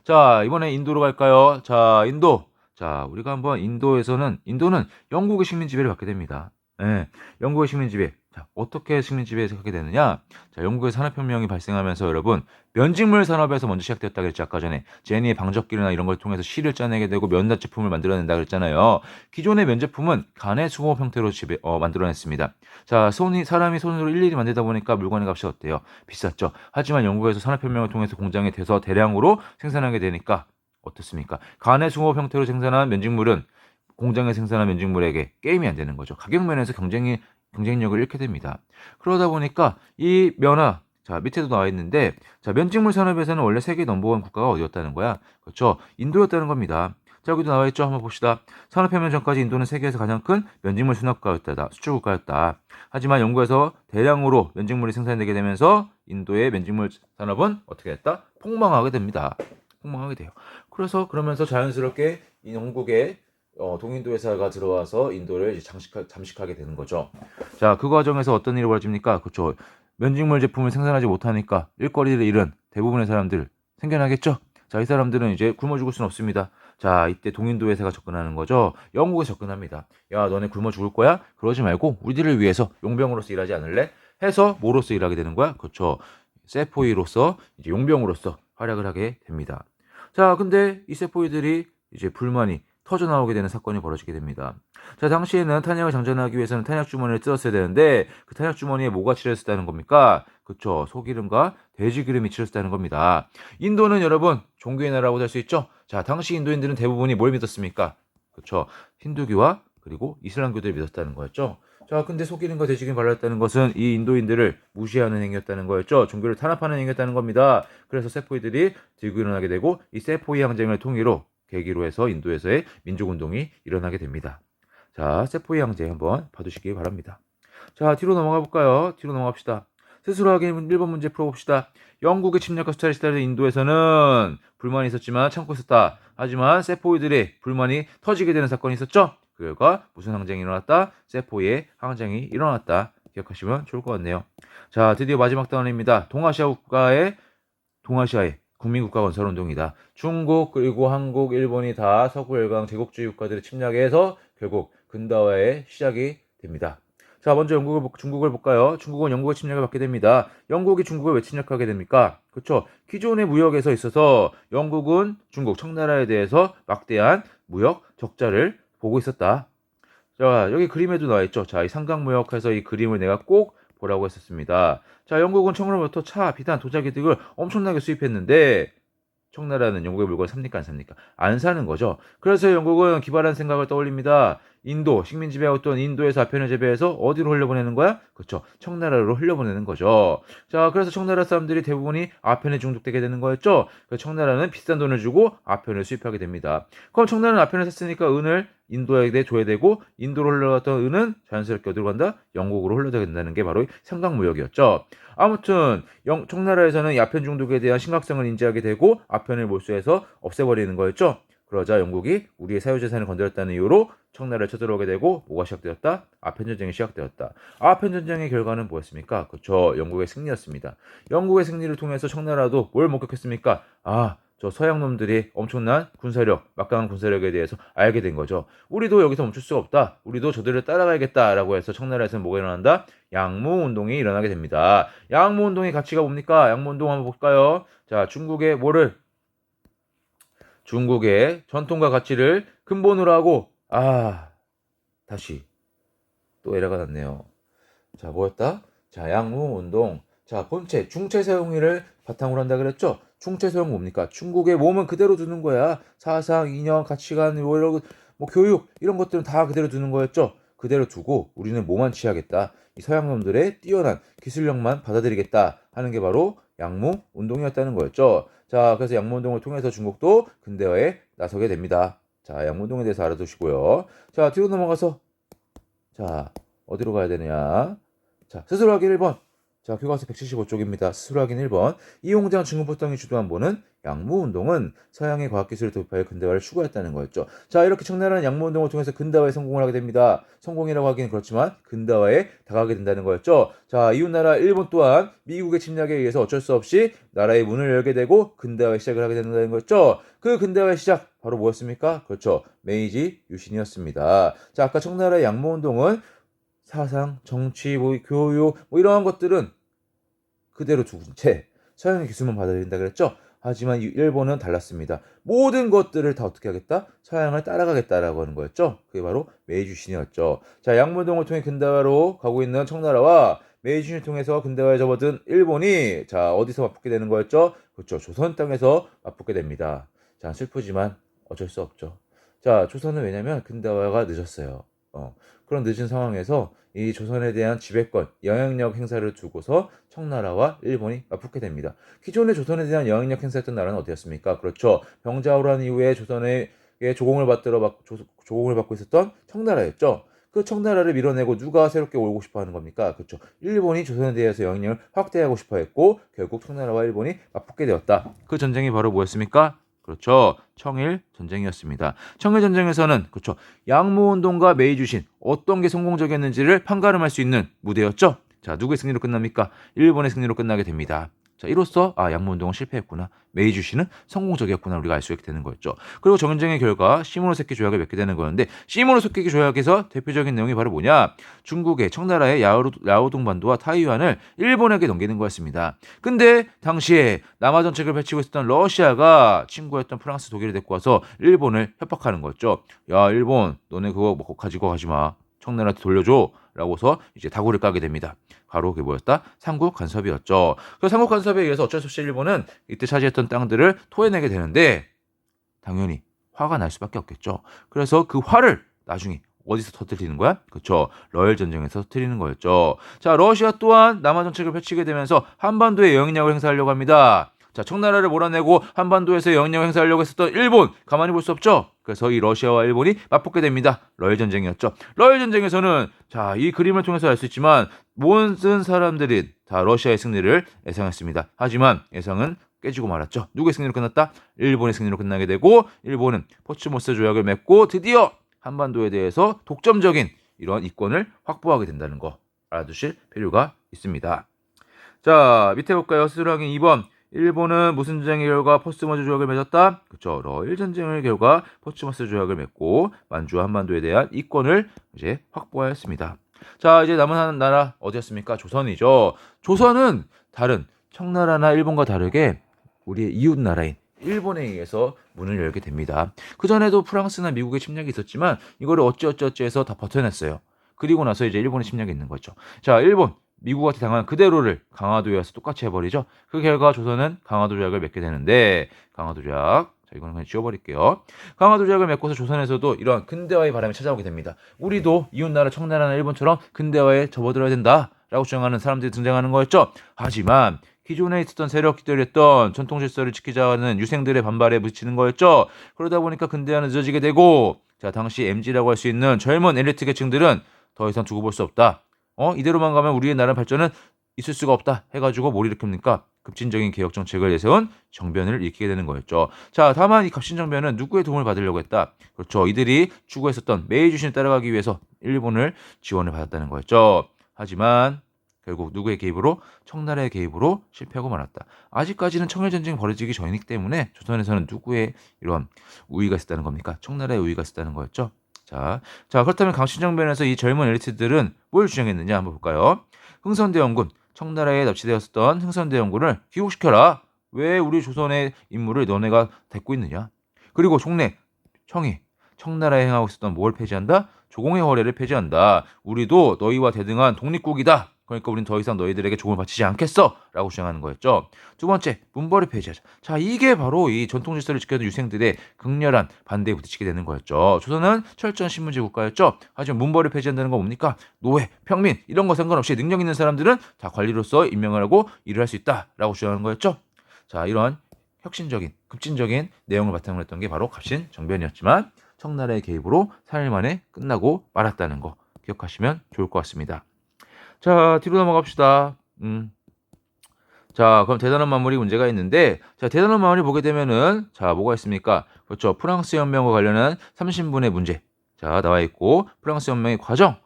자, 이번에 인도로 갈까요? 자, 인도. 자, 우리가 한번 인도는 영국의 식민 지배를 받게 됩니다. 예, 영국의 식민 지배. 자, 어떻게 식민 지배에서 하게 되느냐? 자, 영국의 산업혁명이 발생하면서 여러분, 면직물 산업에서 먼저 시작되었다 그랬죠. 아까 전에 제니의 방적기나 이런 걸 통해서 실을 짜내게 되고 면납 제품을 만들어낸다 그랬잖아요. 기존의 면 제품은 간의 수공업 형태로 만들어냈습니다. 자, 사람이 손으로 일일이 만들다 보니까 물건의 값이 어때요? 비쌌죠. 하지만 영국에서 산업혁명을 통해서 공장에 돼서 대량으로 생산하게 되니까 어떻습니까? 간의 수공업 형태로 생산한 면직물은 공장에 생산한 면직물에게 게임이 안 되는 거죠. 가격 면에서 경쟁력을 잃게 됩니다. 그러다 보니까 이 면화, 자, 밑에도 나와 있는데, 자, 면직물 산업에서는 원래 세계 넘버원 국가가 어디였다는 거야? 그렇죠. 인도였다는 겁니다. 자, 여기도 나와 있죠. 한번 봅시다. 산업혁명 전까지 인도는 세계에서 가장 큰 면직물 수출 국가였다. 하지만 영국에서 대량으로 면직물이 생산되게 되면서 인도의 면직물 산업은 어떻게 됐다? 폭망하게 됩니다. 폭망하게 돼요. 그러면서 자연스럽게 이 영국의 동인도 회사가 들어와서 인도를 이제 잠식하게 되는 거죠. 자, 그 과정에서 어떤 일이 벌어집니까? 그렇죠. 면직물 제품을 생산하지 못하니까 일거리를 잃은 대부분의 사람들 생겨나겠죠. 자, 이 사람들은 이제 굶어 죽을 수는 없습니다. 자, 이때 동인도 회사가 접근하는 거죠. 영국에 접근합니다. 야, 너네 굶어 죽을 거야? 그러지 말고 우리들을 위해서 용병으로서 일하지 않을래? 해서 뭐로서 일하게 되는 거야? 그렇죠. 세포이로서 이제 용병으로서 활약을 하게 됩니다. 자, 근데 이 세포이들이 이제 불만이 터져나오게 되는 사건이 벌어지게 됩니다. 자, 당시에는 탄약을 장전하기 위해서는 탄약 주머니를 뜯었어야 되는데 그 탄약 주머니에 뭐가 칠했었다는 겁니까? 그쵸, 소기름과 돼지기름이 칠했었다는 겁니다. 인도는 여러분 종교의 나라라고 할 수 있죠? 자, 당시 인도인들은 대부분이 뭘 믿었습니까? 그쵸, 힌두교와 그리고 이슬람교들을 믿었다는 거였죠. 자, 근데 소기름과 돼지기름 발랐다는 것은 이 인도인들을 무시하는 행위였다는 거였죠. 종교를 탄압하는 행위였다는 겁니다. 그래서 세포이들이 들고 일어나게 되고 이 세포이 항쟁을 계기로 해서 인도에서의 민족운동이 일어나게 됩니다. 자, 세포이 항쟁 한번 봐두시기 바랍니다. 자, 뒤로 넘어가 볼까요? 뒤로 넘어갑시다. 스스로 확인 1번 문제 풀어봅시다. 영국의 침략과 수탈에 시달린 인도에서는 불만이 있었지만 참고 있었다. 하지만 세포이들의 불만이 터지게 되는 사건이 있었죠? 그 결과 무슨 항쟁이 일어났다? 세포의 항쟁이 일어났다. 기억하시면 좋을 것 같네요. 자, 드디어 마지막 단원입니다. 동아시아의 국민국가 건설 운동이다. 중국 그리고 한국, 일본이 다 서구 열강 제국주의 국가들을 침략해서 결국 근대화의 시작이 됩니다. 자, 먼저 중국을 볼까요? 중국은 영국의 침략을 받게 됩니다. 영국이 중국을 왜 침략하게 됩니까? 그렇죠. 기존의 무역에서 있어서 영국은 중국 청나라에 대해서 막대한 무역 적자를 보고 있었다. 자, 여기 그림에도 나와 있죠. 자, 이 삼각무역해서 이 그림을 내가 꼭 보라고 했었습니다. 자, 영국은 청나라부터 차, 비단, 도자기 등을 엄청나게 수입했는데 청나라는 영국의 물건을 삽니까 안 삽니까? 안 사는 거죠. 그래서 영국은 기발한 생각을 떠올립니다. 인도, 식민 지배였던 인도에서 아편을 재배해서 어디로 흘려보내는 거야? 그렇죠. 청나라로 흘려보내는 거죠. 자, 그래서 청나라 사람들이 대부분이 아편에 중독되게 되는 거였죠. 그래서 청나라는 비싼 돈을 주고 아편을 수입하게 됩니다. 그럼 청나라는 아편을 샀으니까 은을 인도에게 줘야 되고 인도로 흘러갔던 은은 자연스럽게 어디로 간다? 영국으로 흘러가게 된다는 게 바로 삼각무역이었죠. 아무튼 청나라에서는 이 아편 중독에 대한 심각성을 인지하게 되고 아편을 몰수해서 없애버리는 거였죠. 그러자 영국이 우리의 사유재산을 건드렸다는 이유로 청나라를 쳐들어오게 되고 뭐가 시작되었다? 아편전쟁이 시작되었다. 아편전쟁의 결과는 뭐였습니까? 그렇죠. 영국의 승리였습니다. 영국의 승리를 통해서 청나라도 뭘 목격했습니까? 저 서양 놈들이 엄청난 군사력, 막강한 군사력에 대해서 알게 된 거죠. 우리도 여기서 멈출 수가 없다. 우리도 저들을 따라가야겠다라고 해서 청나라에서는 뭐가 일어난다? 양무운동이 일어나게 됩니다. 양무운동의 가치가 뭡니까? 양무운동 한번 볼까요? 자, 중국의 전통과 가치를 근본으로 하고 다시 또 에러가 났네요. 자, 뭐였다? 자, 양무운동. 자, 본체, 중체서용의를 바탕으로 한다 그랬죠? 중체서용 뭡니까? 중국의 몸은 그대로 두는 거야. 사상, 이념, 가치관, 교육 이런 것들은 다 그대로 두는 거였죠? 그대로 두고 우리는 뭐만 취하겠다. 이 서양 놈들의 뛰어난 기술력만 받아들이겠다 하는 게 바로 양무 운동이었다는 거였죠. 자, 그래서 양무 운동을 통해서 중국도 근대화에 나서게 됩니다. 자, 양무 운동에 대해서 알아두시고요. 자, 뒤로 넘어가서 자, 어디로 가야 되느냐? 자, 스스로 하기 1번. 자, 교과서 175쪽입니다. 스스로 하기 1번. 이용장 증후보통이 주도한 보는 양무운동은 서양의 과학기술을 도입하여 근대화를 추구했다는 거였죠. 자, 이렇게 청나라는 양무운동을 통해서 근대화에 성공을 하게 됩니다. 성공이라고 하기는 그렇지만 근대화에 다가가게 된다는 거였죠. 자, 이웃나라 일본 또한 미국의 침략에 의해서 어쩔 수 없이 나라의 문을 열게 되고 근대화의 시작을 하게 된다는 거였죠. 그 근대화의 시작 바로 뭐였습니까? 그렇죠. 메이지 유신이었습니다. 자, 아까 청나라의 양무운동은 사상, 정치, 교육 이러한 것들은 그대로 두고 채 서양의 기술만 받아들인다 그랬죠. 하지만 일본은 달랐습니다. 모든 것들을 다 어떻게 하겠다? 서양을 따라가겠다라고 하는 거였죠. 그게 바로 메이주신이었죠. 자, 양무운동을 통해 근대화로 가고 있는 청나라와 메이주신을 통해서 근대화에 접어든 일본이 자, 어디서 맞붙게 되는 거였죠? 그렇죠. 조선 땅에서 맞붙게 됩니다. 자, 슬프지만 어쩔 수 없죠. 자, 조선은 왜냐면 근대화가 늦었어요. 그런 늦은 상황에서 이 조선에 대한 지배권, 영향력 행사를 두고서 청나라와 일본이 맞붙게 됩니다. 기존의 조선에 대한 영향력 행사했던 나라는 어디였습니까? 그렇죠. 병자호란 이후에 조선에 조공을 받고 있었던 청나라였죠. 그 청나라를 밀어내고 누가 새롭게 오고 싶어 하는 겁니까? 그렇죠. 일본이 조선에 대해서 영향력을 확대하고 싶어 했고 결국 청나라와 일본이 맞붙게 되었다. 그 전쟁이 바로 뭐였습니까? 그렇죠. 청일 전쟁이었습니다. 청일 전쟁에서는 그렇죠. 양무운동과 메이주신 어떤 게 성공적이었는지를 판가름할 수 있는 무대였죠. 자, 누구의 승리로 끝납니까? 일본의 승리로 끝나게 됩니다. 자, 이로써 양무운동은 실패했구나. 메이주시는 성공적이었구나 우리가 알 수 있게 되는 거였죠. 그리고 정전쟁의 결과 시모노세키 조약을 맺게 되는 거였는데 시모노세키 조약에서 대표적인 내용이 바로 뭐냐? 중국의 청나라의 야오동반도와 타이완을 일본에게 넘기는 거였습니다. 근데 당시에 남하 정책을 펼치고 있었던 러시아가 친구였던 프랑스, 독일을 데리고 와서 일본을 협박하는 거였죠. 야, 일본 너네 그거 가지고 가지 마. 청나라한테 돌려줘. 라고서 이제 다구를 까게 됩니다. 바로 그게 뭐였다? 삼국 간섭이었죠. 그 삼국 간섭에 의해서 어쩔 수 없이 일본은 이때 차지했던 땅들을 토해내게 되는데 당연히 화가 날 수밖에 없겠죠. 그래서 그 화를 나중에 어디서 터뜨리는 거야? 그렇죠. 러일 전쟁에서 터뜨리는 거였죠. 자, 러시아 또한 남하 정책을 펼치게 되면서 한반도에 영향력을 행사하려고 합니다. 자, 청나라를 몰아내고 한반도에서 영향력을 행사하려고 했었던 일본 가만히 볼 수 없죠. 그래서 이 러시아와 일본이 맞붙게 됩니다. 러일 전쟁이었죠. 러일 전쟁에서는 자, 이 그림을 통해서 알 수 있지만 모든 사람들이 다 러시아의 승리를 예상했습니다. 하지만 예상은 깨지고 말았죠. 누구의 승리로 끝났다? 일본의 승리로 끝나게 되고 일본은 포츠모스 조약을 맺고 드디어 한반도에 대해서 독점적인 이런 이권을 확보하게 된다는 거 알아두실 필요가 있습니다. 자, 밑에 볼까요? 수술하기 2번. 일본은 무슨 전쟁의 결과 포츠머스 조약을 맺었다? 그쵸. 러일 전쟁의 결과 포츠머스 조약을 맺고 만주와 한반도에 대한 이권을 이제 확보하였습니다. 자, 이제 남은 한 나라 어디였습니까? 조선이죠. 조선은 다른 청나라나 일본과 다르게 우리의 이웃 나라인 일본에 의해서 문을 열게 됩니다. 그전에도 프랑스나 미국의 침략이 있었지만 이거를 어찌어찌 해서 다 버텨냈어요. 그리고 나서 이제 일본의 침략이 있는 거죠. 자, 일본 미국한테 당한 그대로를 강화도에 와서 똑같이 해버리죠. 그 결과 조선은 강화도 조약을 맺게 되는데 강화도 조약, 자 이거는 그냥 지워버릴게요. 강화도 조약을 맺고서 조선에서도 이러한 근대화의 바람이 찾아오게 됩니다. 우리도 이웃나라 청나라나 일본처럼 근대화에 접어들어야 된다라고 주장하는 사람들이 등장하는 거였죠. 하지만 기존에 있었던 세력들이 했던 전통 질서를 지키자는 유생들의 반발에 부딪히는 거였죠. 그러다 보니까 근대화는 늦어지게 되고 자 당시 MZ라고 할 수 있는 젊은 엘리트 계층들은 더 이상 두고 볼 수 없다. 이대로만 가면 우리의 나라 발전은 있을 수가 없다 해가지고 뭘 일으킵니까? 급진적인 개혁 정책을 내세운 정변을 일으키게 되는 거였죠. 자, 다만 이 갑신정변은 누구의 도움을 받으려고 했다? 그렇죠. 이들이 추구했었던 메이주신을 따라가기 위해서 일본을 지원을 받았다는 거였죠. 하지만 결국 누구의 개입으로? 청나라의 개입으로 실패하고 말았다. 아직까지는 청일전쟁이 벌어지기 전이기 때문에 조선에서는 누구의 이런 우위가 있었다는 겁니까? 청나라의 우위가 있었다는 거였죠. 자, 그렇다면 갑신정변에서 이 젊은 엘리트들은 뭘 주장했느냐 한번 볼까요? 흥선대원군, 청나라에 납치되었었던 흥선대원군을 귀국시켜라. 왜 우리 조선의 임무를 너네가 덮고 있느냐? 그리고 총래, 청이, 청나라에 행하고 있었던 뭘 폐지한다? 조공의 허례를 폐지한다. 우리도 너희와 대등한 독립국이다. 그러니까 우린 더 이상 너희들에게 조공을 바치지 않겠어 라고 주장하는 거였죠. 두 번째, 문벌을 폐지하자. 자, 이게 바로 이 전통 질서를 지켜던 유생들의 극렬한 반대에 부딪히게 되는 거였죠. 조선은 철저한 신문제 국가였죠. 하지만 문벌을 폐지한다는 건 뭡니까? 노예, 평민 이런 거 상관없이 능력 있는 사람들은 다 관리로서 임명을 하고 일을 할 수 있다라고 주장하는 거였죠. 자, 이런 혁신적인, 급진적인 내용을 바탕으로 했던 게 바로 갑신정변이었지만 청나라의 개입으로 3일 만에 끝나고 말았다는 거 기억하시면 좋을 것 같습니다. 자, 뒤로 넘어갑시다. 자, 그럼 대단한 마무리 문제가 있는데, 자, 대단한 마무리 보게 되면은, 자, 뭐가 있습니까? 그렇죠. 프랑스 혁명과 관련한 30분의 문제. 자, 나와 있고, 프랑스 혁명의 과정.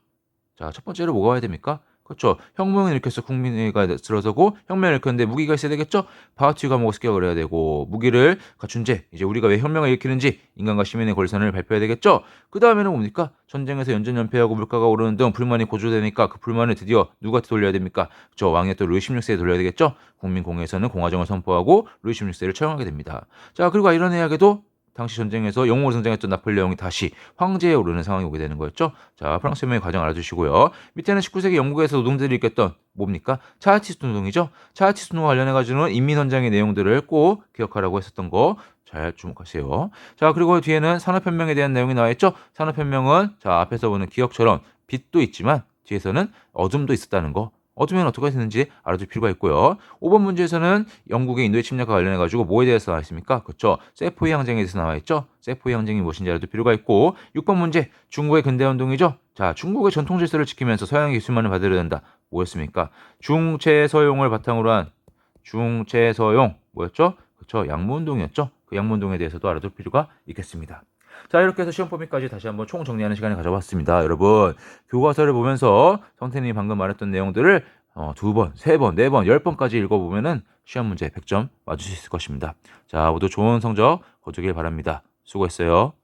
자, 첫 번째로 뭐가 와야 됩니까? 그렇죠. 혁명을 일으켜서 국민회가 들어서고 혁명을 일으켰는데 무기가 있어야 되겠죠. 바우티 과목을 습격을 해야 되고 무기를 갖춘 채 이제 우리가 왜 혁명을 일으키는지 인간과 시민의 권리선을 발표해야 되겠죠. 그 다음에는 뭡니까? 전쟁에서 연전연패하고 물가가 오르는 등 불만이 고조되니까 그 불만을 드디어 누구한테 돌려야 됩니까? 저 왕이었던 루이 16세에 돌려야 되겠죠. 국민공회에서는 공화정을 선포하고 루이 16세를 처형하게 됩니다. 자, 그리고 아이러니하게도 당시 전쟁에서 영웅으로 등장했던 나폴레옹이 다시 황제에 오르는 상황이 오게 되는 거였죠. 자, 프랑스 혁명의 과정 알아두시고요. 밑에는 19세기 영국에서 노동자들이 일으켰던 뭡니까? 차르티스트 운동이죠. 차르티스트 운동과 관련해가지고는 인민헌장의 내용들을 꼭 기억하라고 했었던 거 잘 주목하세요. 자, 그리고 뒤에는 산업혁명에 대한 내용이 나와 있죠. 산업혁명은 자 앞에서 보는 기억처럼 빛도 있지만 뒤에서는 어둠도 있었다는 거. 어둠에는 어떻게 됐는지 알아둘 필요가 있고요. 5번 문제에서는 영국의 인도의 침략과 관련해가지고 뭐에 대해서 나와 있습니까? 그렇죠. 세포의 항쟁에 대해서 나와 있죠. 세포의 항쟁이 무엇인지 알아둘 필요가 있고 6번 문제 중국의 근대운동이죠. 자, 중국의 전통 질서를 지키면서 서양의 기술만을 받으려 된다. 뭐였습니까? 중체서용을 바탕으로 한 중체서용 뭐였죠? 그렇죠. 양모운동이었죠. 그 양모운동에 대해서도 알아둘 필요가 있겠습니다. 자, 이렇게 해서 시험 범위까지 다시 한번 총 정리하는 시간을 가져봤습니다. 여러분, 교과서를 보면서 선생님이 방금 말했던 내용들을 2번, 3번, 4번, 10번까지 읽어보면은 시험 문제 100점 맞을 수 있을 것입니다. 자, 모두 좋은 성적 거두길 바랍니다. 수고했어요.